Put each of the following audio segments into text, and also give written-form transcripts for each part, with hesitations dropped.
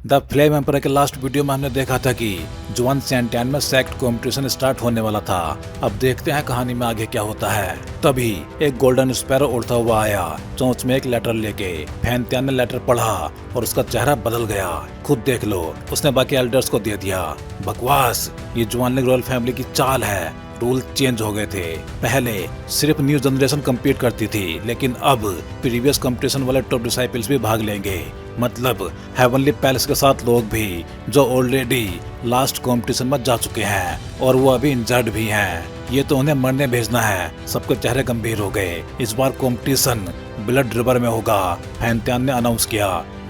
The flame emperor के last video में हमने देखा था कि जुआन सैंटियान में सेक्ट कॉम्पिटिशन स्टार्ट होने वाला था। अब देखते हैं कहानी में आगे क्या होता है। तभी एक गोल्डन स्पैरो उड़ता हुआ आया, चोंच में एक लेटर लेके। फैंटियान ने लेटर पढ़ा और उसका चेहरा बदल गया। खुद देख लो, उसने बाकी एल्डर्स को दे दिया। बकवास, ये जुआन रॉयल फैमिली की चाल है। रूल चेंज हो गए थे। पहले सिर्फ न्यू जनरेशन कम्पीट करती थी, लेकिन अब प्रीवियस कंपटीशन वाले टॉप डिसाइपल्स भी भाग लेंगे। मतलब हेवनली पैलेस के साथ लोग भी जो ऑलरेडी लास्ट कंपटीशन में जा चुके हैं और वो अभी इंजर्ड भी हैं। ये तो उन्हें मरने भेजना है। सबके चेहरे गंभीर हो गए। इस बार कंपटीशन ब्लड रिवर में होगा, फैंटियान ने अनाउंस किया।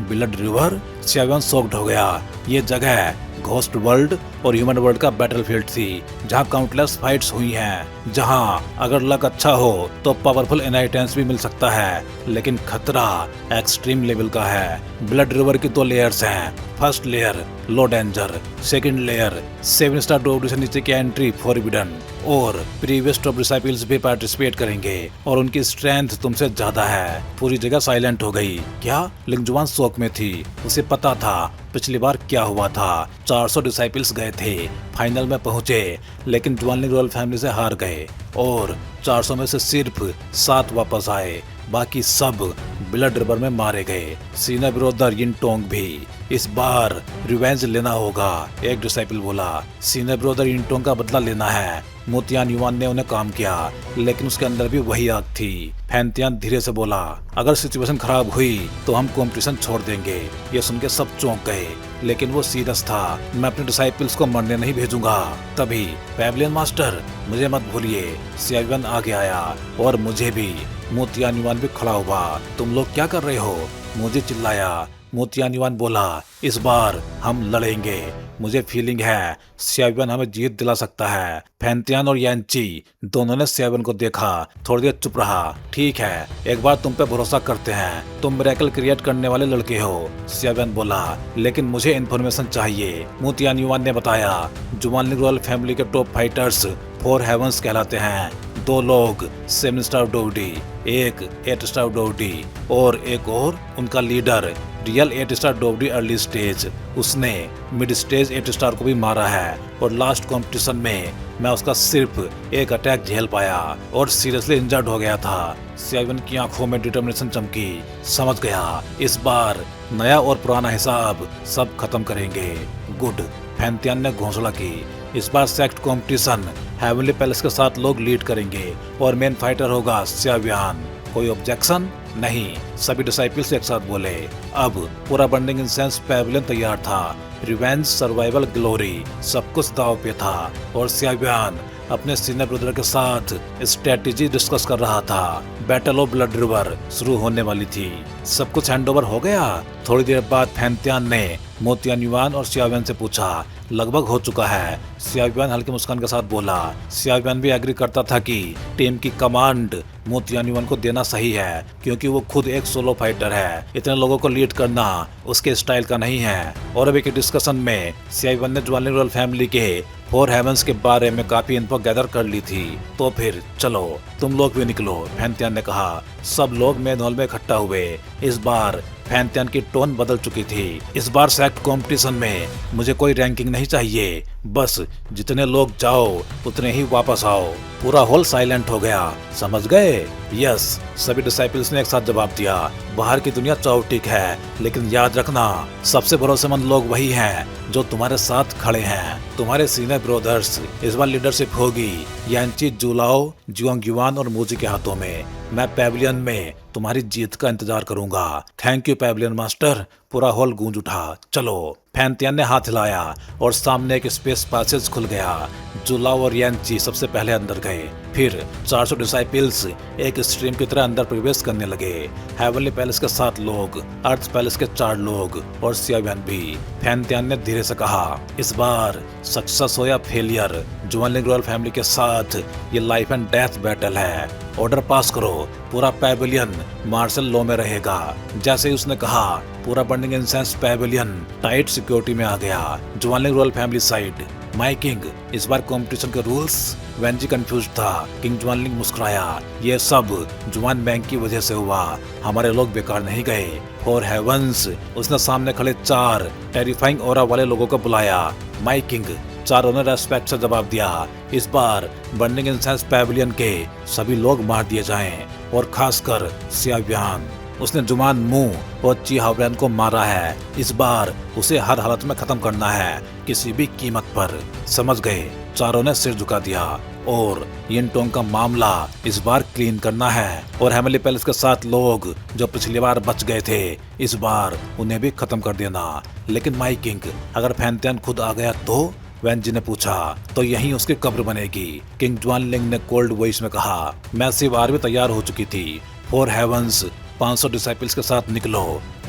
Blood river? सेवन शॉक्ड हो गया। ये जगह घोस्ट वर्ल्ड और ह्यूमन वर्ल्ड का बैटलफील्ड थी, जहां काउंटलेस फाइट्स हुई हैं, जहां अगर लक अच्छा हो तो पावरफुल इनहेरिटेंस भी मिल सकता है, लेकिन खतरा एक्सट्रीम लेवल का है। ब्लड रिवर की 2 लेयर्स हैं। First layer low danger, second layer 7 star top से नीचे की एंट्री फॉरबिडन। और प्रीवियस टॉप डिसाइपल्स भी पार्टिसिपेट करेंगे और उनकी स्ट्रेंथ तुमसे ज्यादा है। पूरी जगह साइलेंट हो गई। क्या? लिंगजुआन शौक में थी। उसे पता था पिछली बार क्या हुआ था। 400 डिसाइपल्स गए थे, फाइनल में पहुंचे, लेकिन जुआनलिंग रॉयल फैमिली से हार गए और 400 में से सिर्फ 7 वापस आए। बाकी सब ब्लड रिवर में मारे गए। सीना ब्रोदर यिनटोंग भी। इस बार रिवेंज लेना होगा, एक डिसाइपल बोला। सीना ब्रोदर यिनटोंग का बदला लेना है। मोतियान युआन ने उन्हें काम किया, लेकिन उसके अंदर भी वही आग थी। फैंटियान धीरे से बोला, अगर सिचुएशन खराब हुई तो हम कंपटीशन छोड़ देंगे। ये सुन के सब चौंक गए, लेकिन वो सीरियस था। मैं अपने डिसाइपल्स को मरने नहीं भेजूंगा। तभी पैवेलियन मास्टर, मुझे मत भूलिए। सियावियन आगे आया और मुझे भी। मोतियान युआन भी खड़ा हुआ। तुम लोग क्या कर रहे हो? मुझे चिल्लाया। मोतियान युआन बोला, इस बार हम लड़ेंगे। मुझे फीलिंग है सियावियन हमें जीत दिला सकता है। फैंटियान और यांची दोनों ने सियावियन को देखा। थोड़ी देर चुप रहा। ठीक है, एक बार तुम पे भरोसा करते हैं। तुम मिरेकल क्रिएट करने वाले लड़के हो, सियावियन बोला, लेकिन मुझे इन्फॉर्मेशन चाहिए। मोतियान युआन ने बताया, जुआनलिंग रॉयल फैमिली के टॉप फाइटर्स 4 हेवंस कहलाते हैं। 2 लोग 7 स्टार डोडी, एक 8 स्टार डोडी और एक और उनका लीडर रियल 8 स्टार डोडी अर्ली स्टेज। उसने मिड स्टेज 8 स्टार को भी मारा है और लास्ट कंपटीशन में मैं उसका सिर्फ एक अटैक झेल पाया और सीरियसली इंजर्ड हो गया था। सियावियन की आंखों में डिटर्मिनेशन चमकी। समझ गया, इस बार नया और पुराना हिसाब सब खत्म करेंगे। गुड, फैंटियान ने घोषणा की। इस बार सेक्ट कंपटीशन हेवनली पैलेस के साथ लोग लीड करेंगे और मेन फाइटर होगा सियावियन। कोई ऑब्जेक्शन? नहीं, सभी डिसाइपल्स एक साथ बोले। अब पूरा बर्निंग इंसेंस पैवेलियन तैयार था। रिवेंज, सर्वाइवल, ग्लोरी, सब कुछ दांव पे था और सियावियन अपने सीनियर ब्रदर के साथ स्ट्रेटेजी डिस्कस कर रहा था। बैटल ऑफ ब्लड रिवर शुरू होने वाली थी। सब कुछ हैंडओवर हो गया। थोड़ी देर बाद फैंटियान ने मोतियान युआन और सियावियन से पूछा, लगभग हो चुका है। सियावियन हल्की मुस्कान के साथ बोला। सियावियन भी एग्री करता था कि टीम की कमांड मोतियान युआन को देना सही है, क्योंकि वो खुद एक सोलो फाइटर है। इतने लोगों को लीड करना उसके स्टाइल का नहीं है। और अभी के डिस्कशन में सियावियन ने जुआनलिंग रॉयल फैमिली के 4 हेवंस के बारे में काफी इन्फो गैदर कर ली थी। तो फिर चलो, तुम लोग भी निकलो, फैंटियान ने कहा। सब लोग मेन हॉल में इकट्ठा हुए। इस बार फैंटियान की टोन बदल चुकी थी। इस बार सेक्ट कंपटीशन में मुझे कोई रैंकिंग नहीं चाहिए, बस जितने लोग जाओ उतने ही वापस आओ। पूरा हॉल साइलेंट हो गया। समझ गए? यस, सभी डिसाइपल्स ने एक साथ जवाब दिया। बाहर की दुनिया चाओटिक है, लेकिन याद रखना, सबसे भरोसेमंद लोग वही हैं जो तुम्हारे साथ खड़े हैं। तुम्हारे सीनियर ब्रदर्स। इस बार लीडरशिप होगी यांची, जुलाओ, जुआंग युआन और मूजी के हाथों में। मैं पैवेलियन में तुम्हारी जीत का इंतजार करूंगा। Thank you pavilion master. पूरा हॉल गूंज उठा। चलो, फैंटियान ने हाथ हिलाया और सामने एक स्पेस पैसेज खुल गया। जुलाओ और यांची सबसे पहले अंदर गए। फिर 400 डिसाइपल्स एक स्ट्रीम की तरह अंदर प्रवेश करने लगे। हेवनली पैलेस के 7 लोग, अर्थ पैलेस के 4 लोग और सियावियन भी। फैंटियान ने धीरे से कहा, इस बार सक्सेस हो या फेलियर, जुआनलिंग रॉयल फैमिली के साथ ये लाइफ एंड डेथ बैटल है। ऑर्डर पास करो। पूरा पैवेलियन मार्शल लॉ में रहेगा। जैसे ही उसने कहा, पूरा burning incense pavilion tight security में आ गया। Juanling royal family side my king, इस बार कंपटीशन के रूल्स? वेंजी कंफ्यूज था। किंग जुआनलिंग मुस्कुराया, ये सब जुआन बैंक की वजह से हुआ, हमारे लोग बेकार नहीं गए। फॉर हेवंस, उसने सामने खड़े 4 टेरिफाइंग ऑरा वाले लोगों को बुलाया। माई किंग, चारों ने रेस्पेक्ट से जवाब दिया, इस बार बर्निंग इंसेंस पैविलियन के सभी लोग मार दिए जाएं, और खासकर सियाव्यान। उसने जुमान मुंह और ची हावरैन को मारा है, इस बार उसे हर हालत में खत्म करना है, किसी भी कीमत पर। समझ गए? चारों ने सिर झुका दिया। और यिनटोंग का मामला इस बार क्लीन करना है, और हेमली पैलेस के 7 लोग जो पिछली बार बच गए थे, इस बार उन्हें भी खत्म कर देना। लेकिन माई किंग, अगर फैंटियन खुद आ गया तो? वेंजी ने पूछा। तो यहीं उसकी कब्र बनेगी, किंग जुआनलिंग ने कोल्ड वॉइस में कहा। मैसिव आर्मी तैयार हो चुकी थी। फॉर हेवंस, 500 डिसाइपल्स के साथ निकलो।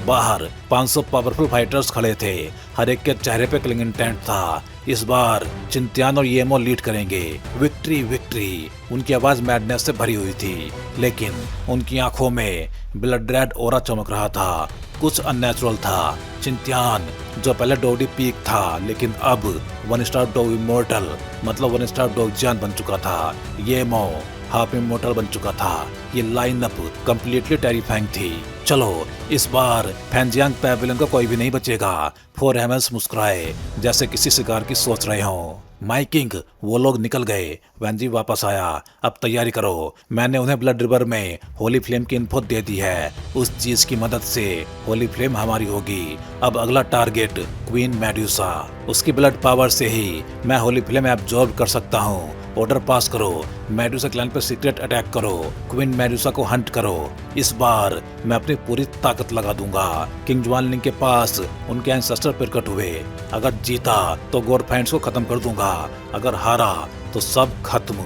बाहर 500 पावरफुल फाइटर्स खड़े थे, हर एक के चेहरे पे क्लिंग इंटेंट था। इस बार चिंत्यान और येमो लीड करेंगे। विक्ट्री विक्ट्री, उनकी आवाज मैडनेस से भरी हुई थी, लेकिन उनकी आंखों में ब्लड रेड ऑरा चमक रहा था, कुछ अननेचुरल था। चिंत्यान, जो पहले डोडी पीक था, लेकिन अब 1 स्टार डो इमोर्टल मतलब 1 स्टार डो जान बन चुका था। येमो हाफ इमोर्टल बन चुका था। ये लाइनअप कंप्लीटली टेरिफाइंग थी। चलो, इस बार फैंजियांग पैविलियन का कोई भी नहीं बचेगा। फॉर हेवंस मुस्कुराए, जैसे किसी शिकार की सोच रहे हो। माई किंग, वो लोग निकल गए। वेंजी वापस आया। अब तैयारी करो, मैंने उन्हें ब्लड रिवर में होली फ्लेम की इन्फो दे दी है, उस चीज की मदद से होली फ्लेम हमारी होगी। अब अगला टारगेट क्वीन मेडुसा, उसकी ब्लड पावर से ही मैं होली फ्लेम एब्जॉर्ब कर सकता हूँ। ऑर्डर पास करो, मेडुसा क्लैन पर सीक्रेट अटैक करो, क्वीन मेडुसा को हंट करो। इस बार मैं अपनी पूरी ताकत लगा दूंगा। किंग जुआनलिंग के पास उनके एंसेस्टर प्रकट हुए। अगर जीता तो गोरफाइंड्स को खत्म कर दूंगा, अगर हारा तो सब खत्म।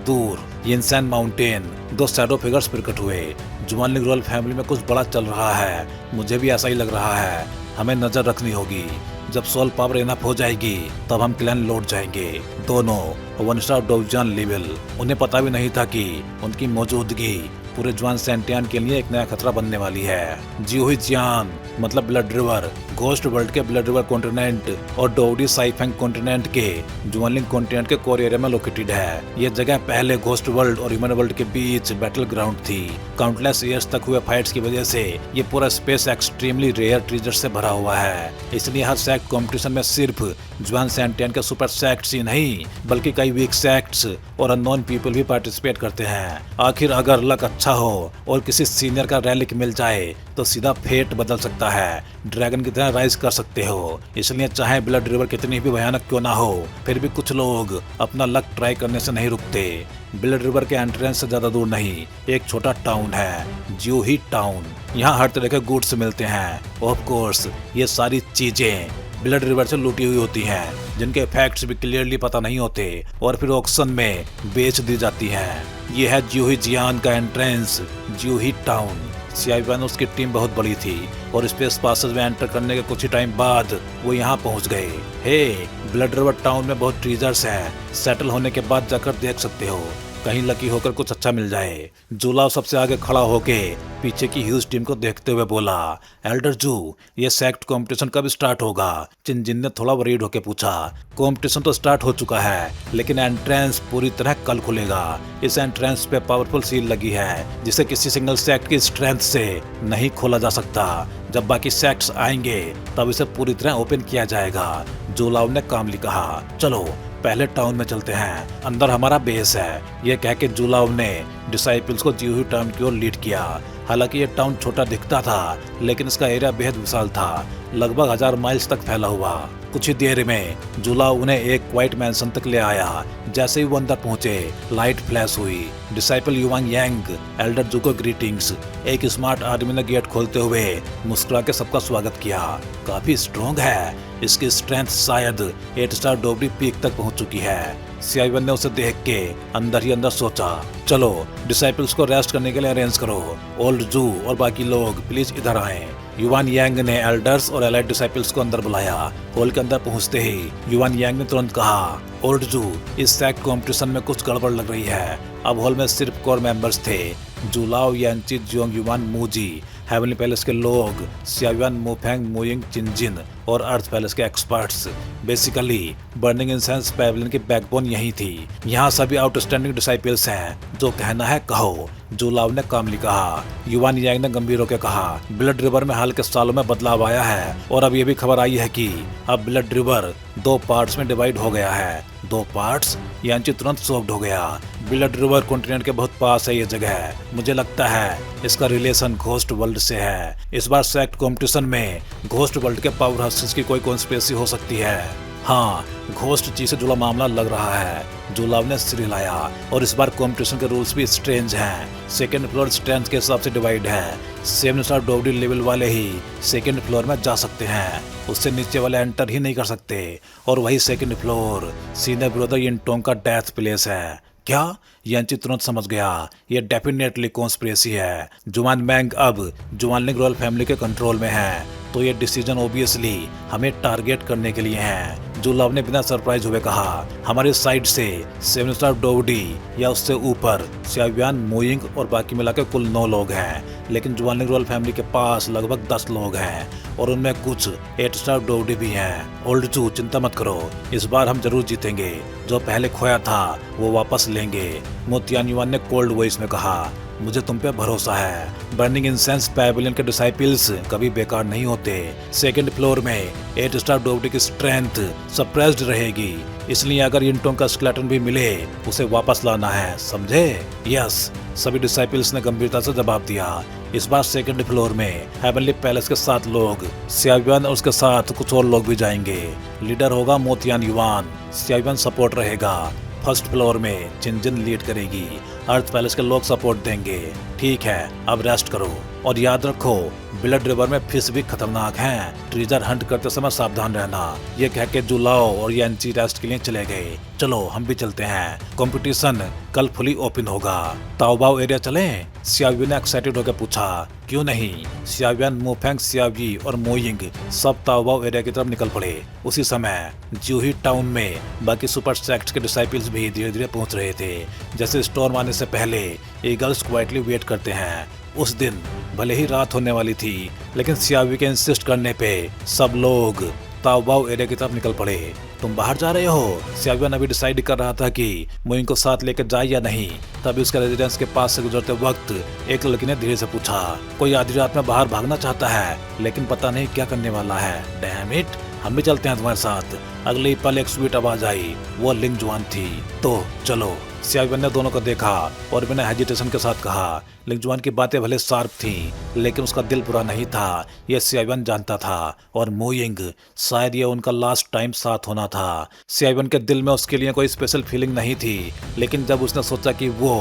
दूर यिनसेन माउंटेन, 2 शैडो फिगर्स प्रकट हुए। जुआनलिंग रॉयल फैमिली में कुछ बड़ा चल रहा है, मुझे भी ऐसा ही लग रहा है। हमें नजर रखनी होगी। जब सोल पावर इनफ हो जाएगी तब हम क्लैन लौट जाएंगे। दोनों 1 स्टार डोवजान लेवल। उन्हें पता भी नहीं था कि उनकी मौजूदगी पूरे जुआन सेंटियान के लिए एक नया खतरा बनने वाली है। जियोहिजियान मतलब ब्लड रिवर, घोस्ट वर्ल्ड के ब्लड रिवर कॉन्टिनेंट और डोवडी साइफेंग कॉन्टिनेंट के जुआनलिंग कॉन्टिनेंट के कोर एरिया में लोकेटेड है। ये जगह पहले घोस्ट वर्ल्ड और ह्यूमन वर्ल्ड के बीच बैटल ग्राउंड थी। काउंटलेस ईयर्स तक हुए फाइट्स की वजह से ये पूरा स्पेस एक्सट्रीमली रेयर ट्रीजर से भरा हुआ है। इसलिए हर सेक्ट कॉम्पिटिशन में सिर्फ जुआन सेंटियान के सुपर सेक्ट्स ही नहीं, बल्कि कई वीक सेक्ट्स और अननोन पीपल भी पार्टिसिपेट करते हैं। आखिर अगर लक अच्छा हो और किसी सीनियर का रैलिक मिल जाए तो सीधा फेट बदल सकता है, ड्रैगन की तरह राइज कर सकते हो। इसलिए चाहे ब्लड रिवर कितनी भी भयानक क्यों ना हो, फिर भी कुछ लोग अपना लक ट्राई करने से नहीं रुकते। ब्लड रिवर के एंट्रेंस से ज्यादा दूर नहीं एक छोटा टाउन है, जियोही टाउन। यहाँ हर तरह के गुड्स मिलते हैं। ऑफ कोर्स ये सारी चीजें ब्लड रिवर से लूटी हुई होती हैं, जिनके फैक्ट्स भी क्लियरली पता नहीं होते और फिर ऑक्शन में बेच दी जाती हैं। ये है जियोहिजियान का एंट्रेंस, जियोही टाउन। सियाइवान उसकी टीम बहुत बड़ी थी और स्पेस पासेस में एंटर करने के कुछ ही टाइम बाद वो यहाँ पहुँच गए। हे, ब्लड रिवर टाउन में बहुत ट्रीजर्स हैं, सेटल होने के बाद जाकर देख सकते हो, कहीं लकी होकर कुछ अच्छा मिल जाए। जुलाव सबसे आगे खड़ा होके पीछे की ह्यूज टीम को देखते हुए बोला, एल्डर जू, ये सेक्ट कंपटीशन कब स्टार्ट होगा? चिनजिन ने थोड़ा वरीड होके पूछा। कंपटीशन तो स्टार्ट हो चुका है, लेकिन एंट्रेंस पूरी तरह कल खुलेगा। इस एंट्रेंस पे पावरफुल सील लगी है, जिसे किसी सिंगल सेक्ट की स्ट्रेंथ से नहीं खोला जा सकता। जब बाकी सेक्ट्स आएंगे तब इसे पूरी तरह ओपन किया जाएगा। जुलाव ने कामली कहा, चलो पहले टाउन में चलते हैं, अंदर हमारा बेस है। यह कह के जुलाव ने डिसाइपल्स को जियोही टाउन की ओर लीड किया। हालांकि ये टाउन छोटा दिखता था, लेकिन इसका एरिया बेहद विशाल था, लगभग 1000 माइल्स तक फैला हुआ। कुछ ही देर में जुलाव उन्हें एक क्वाइट मैंसन तक ले आया। जैसे ही वो अंदर पहुंचे, लाइट फ्लैश हुई। डिसाइपल युवांग यांग, एल्डर जू को ग्रीटिंग्स। एक स्मार्ट आदमी ने गेट खोलते हुए मुस्कुरा के सबका स्वागत किया। काफी स्ट्रॉन्ग है, इसकी स्ट्रेंथ शायद 8 स्टार डोबरी पीक तक पहुंच चुकी है। सियाइवन ने उसे देख के अंदर ही अंदर सोचा, चलो डिसाइपल्स को रेस्ट करने के लिए अरेंज करो। ओल्ड जू और बाकी लोग प्लीज इधर आए। युवान यांग ने एल्डर्स और एलाइड डिसाइपल्स को अंदर बुलाया। हॉल के अंदर पहुंचते ही युवान यांग ने तुरंत कहा, ओल्ड जू, इस सेक्ट कॉम्पिटिशन में कुछ गड़बड़ लग रही है। अब हॉल में सिर्फ कोर मेंबर्स थे, जुलाव, यांची, जियोंग युवान, मूजी, हेवनली पैलेस के लोग, सियायुआन, मुफेंग, मुयिंग, चिनजिन और अर्थ पैलेस के experts. Basically burning incense pavilion की बैकबोन यही थी। यहाँ सभी आउटस्टैंडिंग डिसाइपल्स हैं। जो कहना है कहो, जुलाव ने कामली कहा। युवान यांग ने गंभीर होकर कहा, ब्लड रिवर में हाल के सालों में बदलाव आया है और अब ये भी खबर आई है कि अब ब्लड रिवर 2 पार्ट्स में डिवाइड हो गया है। 2 पार्ट्स? यांची तुरंत शॉक्ड हो गया। ब्लड रिवर कॉन्टिनेंट के बहुत पास है ये जगह। मुझे लगता है इसका रिलेशन घोस्ट वर्ल्ड से है। इस बार सेक्ट कॉम्पिटिशन में घोस्ट वर्ल्ड के पावर हाउसेस की कोई कॉन्स्पिरेसी हो सकती है। हाँ, घोस्ट जी से जुड़ा मामला लग रहा है। जुलाव ने सिर हिलाया। और इस बार कंपटीशन के रूल्स भी स्ट्रेंज हैं। सेकंड फ्लोर स्ट्रेंथ के हिसाब से डिवाइड है। 7 स्टार डोवडी लेवल वाले ही सेकंड फ्लोर में जा सकते हैं, उससे नीचे वाले एंटर ही नहीं कर सकते। और वही सेकंड फ्लोर सीनियर ब्रदर यिनटोंग का डेथ प्लेस है। क्या? यांची तुरंत समझ गया, ये डेफिनेटली कॉन्स्पिरेसी है। जुआन मैंग अब जुआनलिंग रॉयल फैमिली के कंट्रोल में है, तो ये डिसीजन ओबियसली हमें टारगेट करने के लिए है। जुलाव ने बिना सरप्राइज हुए कहा, हमारी साइड से 7 स्टार डोवडी या उससे ऊपर सियावियान, मोइंग और बाकी मिलाकर कुल 9 लोग हैं। लेकिन जुआनलिंग रॉयल फैमिली के पास लगभग 10 लोग हैं और उनमें कुछ 8 स्टार डोवडी भी हैं। ओल्ड चू, चिंता मत करो, इस बार हम जरूर जीतेंगे। जो पहले खोया था वो वापस लेंगे। मोतियान युवान ने कोल्ड वॉइस में कहा, मुझे तुम पे भरोसा है। बर्निंग इंसेंस पैवेलियन के डिसाइपल्स कभी बेकार नहीं होते। सेकंड फ्लोर में 8 स्टार डोवडी की स्ट्रेंथ सप्रेस्ड रहेगी, इसलिए अगर यिनटोंग का स्केलेटन भी मिले उसे वापस लाना है, समझे? यस, सभी डिसाइपल्स ने गंभीरता से जवाब दिया। इस बार सेकंड फ्लोर में हेवनली पैलेस के 7 लोग, सियावियान और उसके साथ कुछ और लोग भी जाएंगे। लीडर होगा मोतियान युवान, सियावियान सपोर्ट रहेगा। फर्स्ट फ्लोर में जिनजिन लीड करेगी, अर्थ पैलेस के लोग सपोर्ट देंगे। ठीक है, अब रेस्ट करो और याद रखो, ब्लड रिवर में फिश भी खतरनाक हैं। ट्रेजर हंट करते समय सावधान रहना। ये कह के जुलाओ और यांची रेस्ट के लिए चले गए। चलो हम भी चलते हैं, कंपटीशन कल फुली ओपन होगा। ताओबाओ एरिया चलें? सियावी ने एक्साइटेड होकर पूछा। क्यों नहीं? सियावियान, मोफेंग, सियावी और मोइंग सब ताओबाओ एरिया की तरफ निकल पड़े। उसी समय ज्यूही टाउन में बाकी सुपर सेक्ट के डिसाइपल्स भी धीरे धीरे पहुंच रहे थे। जैसे स्टॉर्म आने से पहले ईगल्स क्वाइटली वेट करते हैं। उस दिन भले ही रात होने वाली थी, लेकिन सियावी के इंसिस्ट करने पे सब लोग ताओबाओ एरिया की तरफ निकल पड़े। तुम बाहर जा रहे हो? सियावियान अभी डिसाइड कर रहा था कि मोइंग को साथ लेकर जाए या नहीं। तभी उसके रेजिडेंस के पास से गुजरते वक्त एक लड़की ने धीरे से पूछा, कोई आधी रात में बाहर भागना चाहता है, लेकिन पता नहीं क्या करने वाला है। डैम इट, हम भी चलते हैं तुम्हारे साथ। अगले ही पल एक स्वीट आवाज आई, वो लिंग जुआन थी। तो चलो। सियावियान ने दोनों को देखा और बिना हेजिटेशन के साथ कहा। लिंगजुआन की बातें भले शार्प थीं, लेकिन उसका दिल बुरा नहीं था, यह सियावियान जानता था। और मोइंग, शायद ये उनका लास्ट टाइम साथ होना था। सियावियान के दिल में उसके लिए कोई स्पेशल फीलिंग नहीं थी, लेकिन जब उसने सोचा कि वो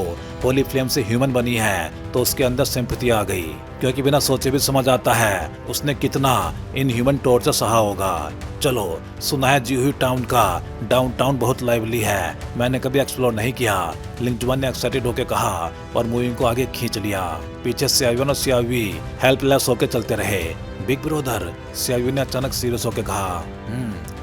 होली फ्लेम से ह्यूमन बनी है तो उसके अंदर सिंपैथी आ गई, क्योंकि बिना सोचे भी समझ आता है उसने कितना इन ह्यूमन टॉर्चर सहा होगा। चलो, सुना है ज्यूही टाउन का डाउनटाउन बहुत लाइवली है, मैंने कभी एक्सप्लोर नहीं किया। लिंगजुआन ने एक्साइटेड होकर कहा और मोइंग को आगे खींच लिया। पीछे सियावियान और सियावी हेल्पलेस होकर चलते रहे। बिग ब्रदर, सियावी ने अचानक सीरियस होकर कहा,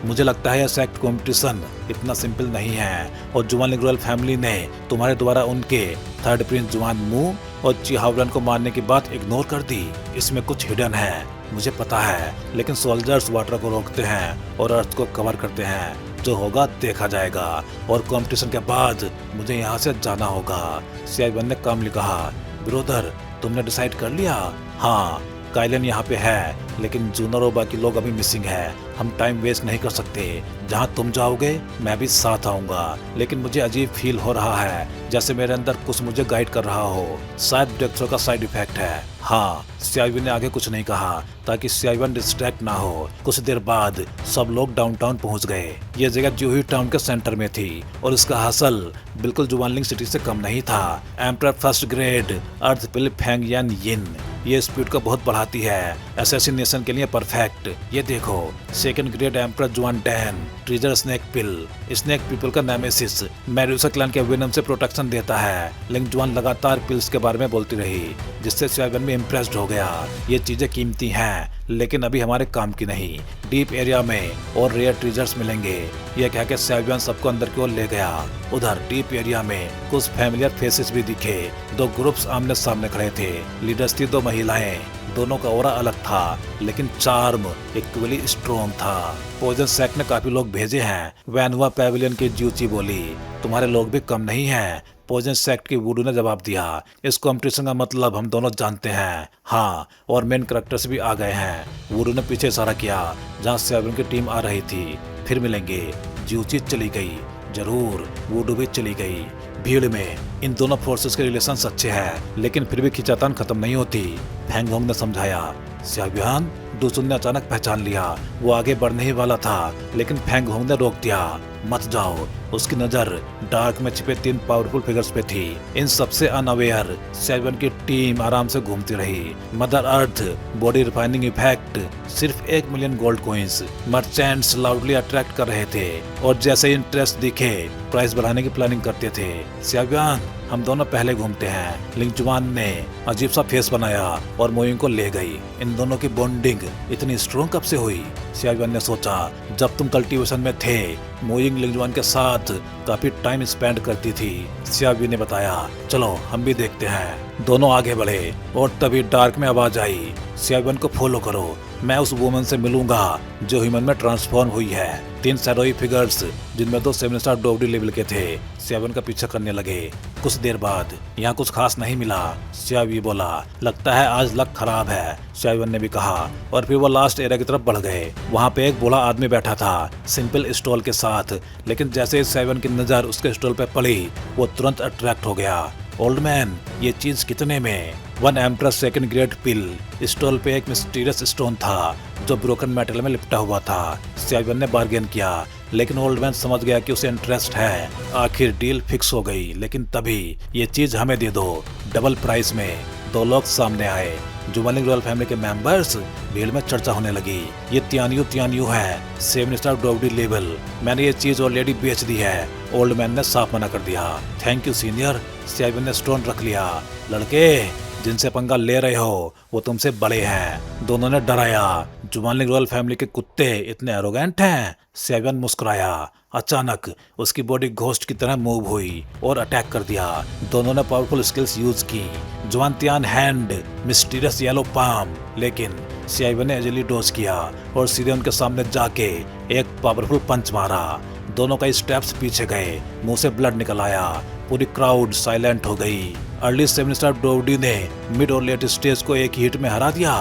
मुझे लगता है यह सेक्ट कॉम्पिटिशन इतना सिंपल नहीं है और जुआनलिंग रॉयल फैमिली ने तुम्हारे द्वारा उनके थर्ड प्रिंस जुआन मू और चिहावरन को मारने की बात इग्नोर कर दी। इसमें कुछ हिडन है, मुझे पता है, लेकिन सोल्जर्स वाटर को रोकते हैं और अर्थ को कवर करते हैं। जो होगा देखा जाएगा और कंपटीशन के बाद मुझे यहाँ से जाना होगा। सियावियान ने कामली कहा। ब्रदर, तुमने डिसाइड कर लिया? हाँ, काइलन यहाँ पे है, लेकिन जूनर और बाकी लोग अभी मिसिंग है। हम टाइम वेस्ट नहीं कर सकते। जहाँ तुम जाओगे मैं भी साथ आऊंगा, लेकिन मुझे अजीब फील हो रहा है, जैसे मेरे अंदर कुछ मुझे गाइड कर रहा हो। शायद ब्रेक थ्रू का साइड इफेक्ट है। हाँ, सियावी ने आगे कुछ नहीं कहा ताकि सियावियान डिस्ट्रैक्ट ना हो। कुछ देर बाद सब लोग डाउनटाउन पहुंच गए। ये जगह ज्यूही टाउन के सेंटर में थी और इसका हासिल बिल्कुल जुआनलिंग सिटी से कम नहीं था। एम्परर फर्स्ट ग्रेड अर्थ पिल फेंग यान यिन ये स्पीड को बहुत बढ़ाती है, असैसिनेशन के लिए परफेक्ट। ये देखो, सेकंड ग्रेड एम्परर जुआन डैन ट्रेजर स्नेक पिल, स्नेक पीपल का नेमेसिस, मेडुसा क्लैन के वेनम से प्रोटेक्शन देता है। लिंगजुआन लगातार पिल्स के बारे में बोलती रही, जिससे सियावियान भी इम्प्रेस्ड हो गया। ये चीजें कीमती हैं, लेकिन अभी हमारे काम की नहीं। डीप एरिया में और रेयर ट्रेजर्स मिलेंगे। यह कहकर सियावियान सबको अंदर की ओर ले गया। उधर डीप एरिया में कुछ फैमिलियर फेसेस भी दिखे। 2 ग्रुप्स आमने सामने खड़े थे। लीडर्स थी 2 महिलाएं। दोनों का ऑरा अलग था, लेकिन चार्म इक्वली स्ट्रॉन्ग था। पोजन सेक्ट ने काफी लोग भेजे हैं, वैनवा पैविलियन की ज्यूची बोली। तुम्हारे लोग भी कम नहीं हैं, पोजन सेक्ट की वुडू ने जवाब दिया। इस कंपटीशन का मतलब हम दोनों जानते हैं। हाँ, और मेन कैरेक्टर्स भी आ गए हैं। वुडू ने पीछे इशारा किया जहाँ सेवन की टीम आ रही थी। फिर मिलेंगे। ज्यूची चली गई। जरूर, वुडू भी चली गई। भीड़ में इन दोनों फोर्सेस के रिलेशंस अच्छे हैं, लेकिन फिर भी खिंचातान खत्म नहीं होती। फेंग होंग ने समझाया। xiaobian, डुसुन ने अचानक पहचान लिया। वो आगे बढ़ने ही वाला था, लेकिन फेंग होंग ने रोक दिया। मत जाओ। उसकी नजर डार्क में छिपे 3 पावरफुल फिगर्स पे थी। इन सबसे अनअवेयर सेवन की टीम आराम से घूमती रही। Mother earth, body refining effect, सिर्फ 1 million gold coins merchants loudly attract कर रहे थे, और जैसे इंटरेस्ट दिखे प्राइस बढ़ाने की प्लानिंग करते थे। xiaobian, हम दोनों पहले घूमते हैं। लिंगजुआन ने अजीब सा फेस बनाया और मोइंग को ले गई। इन दोनों की बॉन्डिंग इतनी स्ट्रॉन्ग कब से हुई? xiaobian ने सोचा। जब तुम कल्टीवेशन में थे, मोइंग लिंगजुआन के साथ काफी टाइम स्पेंड करती थी। xiaobian ने बताया। चलो हम भी देखते हैं। दोनों आगे बढ़े और तभी डार्क में आवाज आई। xiaobian को फॉलो करो, मैं उस वुमन से मिलूंगा जो ह्यूमन में ट्रांसफॉर्म हुई है। 3 शैडोई फिगर्स, जिनमें 2 7 स्टार डोवडी लेवल के थे, xiaobian का पीछा करने लगे। कुछ देर बाद यहाँ कुछ खास नहीं मिला। xiaobi बोला, लगता है आज लक खराब है। xiaobian ने भी कहा, और फिर वो लास्ट एरिया की तरफ बढ़ गए। वहाँ पे एक बूढ़ा आदमी बैठा था, सिंपल स्टॉल के साथ, लेकिन जैसे xiaobian की नजर उसके स्टॉल पे पड़ी, वो तुरंत अट्रैक्ट हो गया। ओल्ड मैन, ये चीज कितने में? 1 एम्प्रेस सेकंड ग्रेड पिल। स्टॉल पे एक मिस्टीरियस स्टोन था जो ब्रोकन मेटल में लिपटा हुआ था। xiaobian ने बार्गेन किया, लेकिन ओल्ड मैन समझ गया कि उसे इंटरेस्ट है। आखिर डील फिक्स हो गई, लेकिन तभी ये चीज हमें दे दो, डबल प्राइस में। 2 लोग सामने आए, जुमालिंग रॉयल फैमिली के मेंबर्स। भीड़ में चर्चा होने लगी। ये तियानियू है, 7 स्टार डोवडी लेवल। मैंने ये चीज ऑलरेडी बेच दी है। ओल्ड मैन ने साफ मना कर दिया। Thank you senior. xiaobian ने स्टोन रख लिया। लड़के, जिनसे पंगा ले रहे हो वो तुमसे बड़े हैं। दोनों ने डराया। जुमालिंग रॉयल फैमिली के कुत्ते इतने एरोगेंट हैं? xiaobian मुस्कुराया। अचानक उसकी बॉडी घोस्ट की तरह मूव हुई और अटैक कर दिया। दोनों ने पावरफुल स्किल्स यूज की। जुआनतियान हैंड, मिस्टीरियस येलो पाम, लेकिन xiaobian ने इजीली डोज किया और सीधे उनके सामने जाके एक पावरफुल पंच मारा। दोनों का स्टेप्स पीछे गए, मुंह से ब्लड निकल आया। पूरी क्राउड साइलेंट हो गई। अर्ली 7 स्टार डोवडी ने मिड और लेट स्टेज को एक हिट में हरा दिया।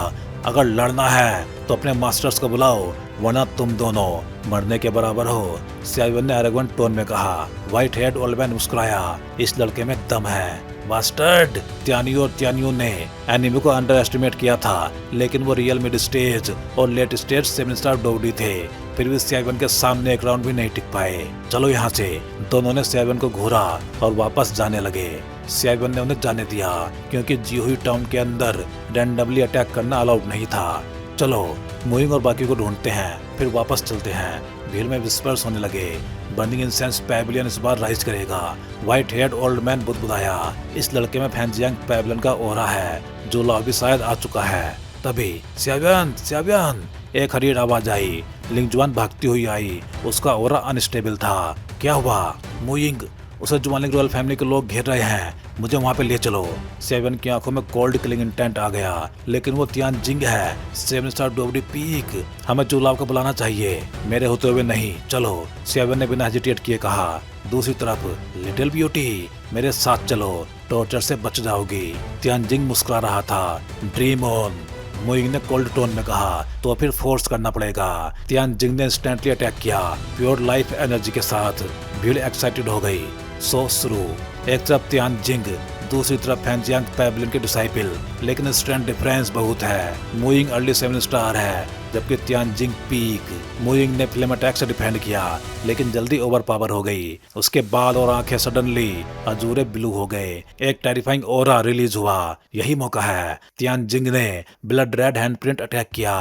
अगर लड़ना है तो अपने मास्टर्स को बुलाओ, वरना तुम दोनों मरने के बराबर हो। xiaobian ने एरोगेंट टोन में कहा। व्हाइट हेड ओल्ड मैन मुस्कुराया। इस लड़के में दम है। बास्टर्ड, तियानियो ने एनिमी को अंडर एस्टिमेट किया था, लेकिन वो रियल मिड स्टेज और लेट स्टेज 7 स्टार डोवडी थे। फिर भी xiaobian के सामने एक राउंड भी नहीं टिक पाए। चलो यहाँ से। दोनों ने xiaobian को घूरा और वापस जाने लगे। xiaobian ने उन्हें जाने दिया, क्योंकि जीहुई टाउन के अंदर रैंडमली अटैक करना अलाउड नहीं था। चलो, मोइंग और बाकी को ढूंढते हैं, फिर वापस चलते हैं। भीड़ में विस्पर्स होने लगे। बर्निंग इंसेंस पैविलियन इस बार राइज करेगा। व्हाइट हेड ओल्ड मैन बुदबुदाया। इस लड़के में फैंजियांग पैविलियन का ओरा है, जो लॉबी शायद आ चुका है। तभी xiaobian, एक हरीर आवाज आई। लिंगजुआन भागती हुई आई। उसका ओरा अनस्टेबल था। क्या हुआ? मोइंग, उसे जुमालिंग रॉयल फैमिली के लोग घेर रहे हैं, मुझे वहाँ पे ले चलो। xiaobian की आंखों में कोल्ड किलिंग इंटेंट आ गया, लेकिन वो तियानजिंग है, 7 स्टार डोवडी पीक। हमें जुलाव को बुलाना चाहिए, मेरे होते हुए नहीं। चलो, xiaobian ने बिना हेजिटेट किए कहा। दूसरी तरफ, लिटिल ब्यूटी, मेरे साथ चलो, टॉर्चर से बच जाओगी। तियानजिंग मुस्कुरा रहा था। ड्रीम ऑन, मोइंग ने कोल्ड टोन में कहा। तो फिर फोर्स करना पड़ेगा। तियानजिंग ने इंस्टेंटली अटैक किया, प्योर लाइफ एनर्जी के साथ। भीड़ एक्साइटेड हो गई। सो शुरू। एक तरफ तियानजिंग, दूसरी तरफ फैंजियांग पैविलियन के डिसाइपल, लेकिन स्ट्रेंथ डिफरेंस बहुत है। मोइंग अर्ली 7 स्टार है, जबकि तियानजिंग पीक। मोइंग ने फ्लेम अटैक से डिफेंड किया, लेकिन जल्दी ओवर पावर हो गई। उसके बाल और आंखें सडनली अजूरे ब्लू हो गए। एक टेरिफाइंग ओरा रिलीज हुआ। यही मौका है। तियानजिंग ने ब्लड रेड हैंडप्रिंट अटैक किया।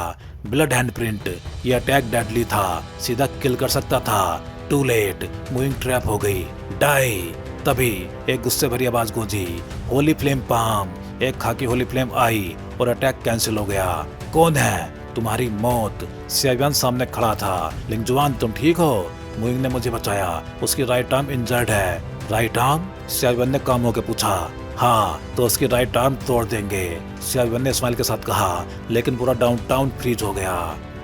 ब्लड हैंडप्रिंट, ये अटैक डेडली था, सीधा किल कर सकता था। टू लेट, मोइंग ट्रैप हो गई। डाई। तभी एक गुस्से भरी आवाज गूंजी। Holi flame palm. एक खाकी होली फ्लेम आई और अटैक कैंसिल हो गया। कौन है? तुम्हारी मौत। xiaobian सामने खड़ा था। लिंगजुआन, तुम ठीक हो? मोइंग ने मुझे बचाया। उसकी राइट आर्म इंजर्ड है। Right arm? xiaobian ने काम होकर पूछा। हाँ तो उसकी राइट आर्म तोड़ देंगे। सियावियन ने स्माइल के साथ कहा, लेकिन पूरा डाउनटाउन फ्रीज हो गया।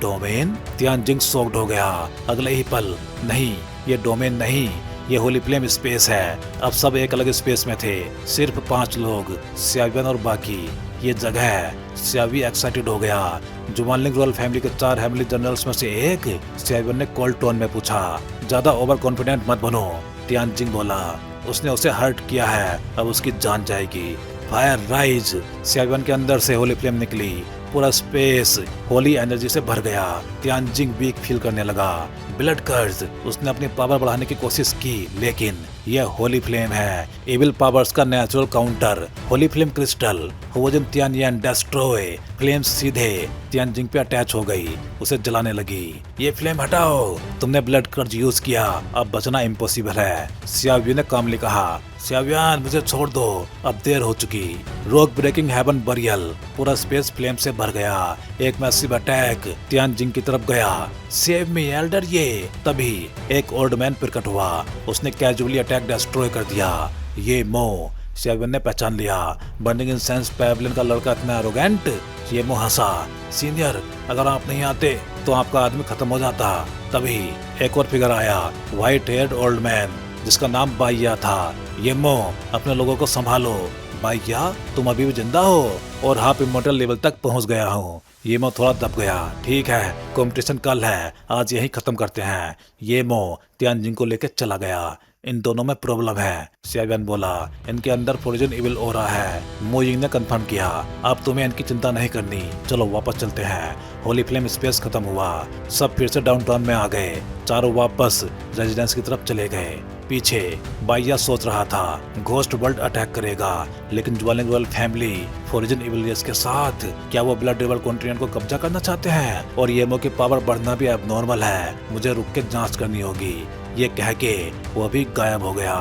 डोमेन? तियानजिंग शॉक्ड हो गया। अगले ही पल, नहीं ये डोमेन नहीं, ये होली फ्लेम स्पेस है। अब सब एक अलग स्पेस में थे, सिर्फ 5 लोग, सियावियन और बाकी। ये जगह है। सियावी एक्साइटेड हो गया। जुवानलिंग रॉयल फैमिली के 4 हेमली जनरल्स में से एक? सियावियन ने कोल्ड टोन में पूछा। ज्यादा ओवर कॉन्फिडेंट मत बनो, तियानजिंग बोला। उसने उसे हर्ट किया है, अब उसकी जान जाएगी। Fire rise! सियावियन के अंदर से होली फ्लेम निकली। पूरा स्पेस होली एनर्जी से भर गया। तियानजिंग वीक फील करने लगा। ब्लड कर्ज! उसने अपनी पावर बढ़ाने की कोशिश की, लेकिन यह होली फ्लेम है, इविल पावर्स का natural counter. Holy flame crystal होजन तियानयन डेस्ट्रॉय। फ्लेम्स सीधे तियानजिंग पे अटैच हो गई, उसे जलाने लगी। ये फ्लेम हटाओ, तुमने ब्लड कर्ज यूज किया, अब बचना इम्पॉसिबल है। सियावियन ने कामली कहा। सियावियन मुझे छोड़ दो, अब देर हो चुकी। Rock breaking heaven burial! पूरा स्पेस फ्लेम से भर गया। एक मैसिव अटैक तियानजिंग की तरफ गया। Save me Elder! ये तभी एक ओल्ड मैन प्रकट हुआ। उसने कैजुअली अटैक डिस्ट्रॉय कर दिया। ये मो! सियावियन ने पहचान लिया। बर्निंग इंसेंस पैवलिन का लड़का इतना एरोगेंट! ये मो हंसा। सीनियर, अगर आप नहीं आते तो आपका आदमी खत्म हो जाता। तभी एक और फिगर आया, व्हाइट हेयर्ड ओल्ड मैन, जिसका नाम बाइया था। ये मो, अपने लोगों को संभालो। बाइया, तुम अभी भी जिंदा हो? और हाफ इमोर्टल लेवल तक पहुंच गया हूँ। ये मो थोड़ा दब गया। ठीक है, कंपटीशन कल है, आज यही खत्म करते हैं। ये मो तियानजिंग को लेकर चला गया। इन दोनों में प्रॉब्लम है, सियावियन बोला। इनके अंदर फोर्जन इविल हो रहा है, मोइंग ने कंफर्म किया। अब तुम्हें इनकी चिंता नहीं करनी, चलो वापस चलते हैं। होली फ्लेम स्पेस खत्म हुआ। सब फिर से डाउनटाउन में आ गए। चारों वापस रेजिडेंस की तरफ चले गए। पीछे बाइया सोच रहा था, घोस्ट वर्ल्ड अटैक करेगा, लेकिन ज्वेलिंग रॉयल फैमिली फोर्जन इविलियर्स के साथ, क्या वो ब्लड रिवर कॉन्टिनेंट को कब्जा करना चाहते हैं? और येमो की पावर बढ़ना भी अब नॉर्मल है, मुझे रुक के जांच करनी होगी। ये कह के वो भी गायब हो गया।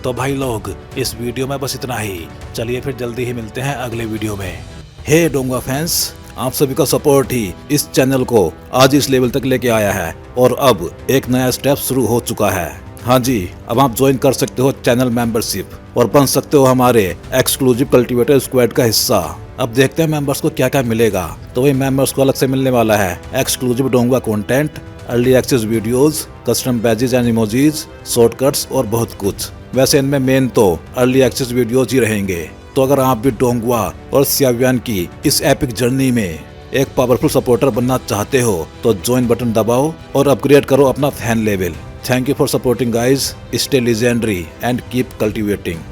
तो भाई लोग, इस वीडियो में बस इतना ही। चलिए फिर जल्दी ही मिलते हैं अगले वीडियो में। हे डोंगा फैंस, आप सभी का सपोर्ट ही इस चैनल को आज इस लेवल तक लेके आया है, और अब एक नया स्टेप शुरू हो चुका है। हाँ जी, अब आप ज्वाइन कर सकते हो चैनल मेंबरशिप और बन सकते हो हमारे एक्सक्लूसिव कल्टीवेटर स्क्वाड का हिस्सा। अब देखते हैं मेंबर्स को क्या क्या मिलेगा। तो वही मेंबर्स को अलग से मिलने वाला है एक्सक्लूसिव डोंगा content, early access videos, custom badges and emojis, shortcuts और बहुत कुछ। वैसे इनमें मेन तो अर्ली एक्सेस वीडियोज ही रहेंगे। तो अगर आप भी डोंगवा और सियावियन की इस एपिक जर्नी में एक पावरफुल सपोर्टर बनना चाहते हो तो ज्वाइन बटन दबाओ और अपग्रेड करो अपना fan level. Thank you for supporting guys. Stay legendary and keep cultivating.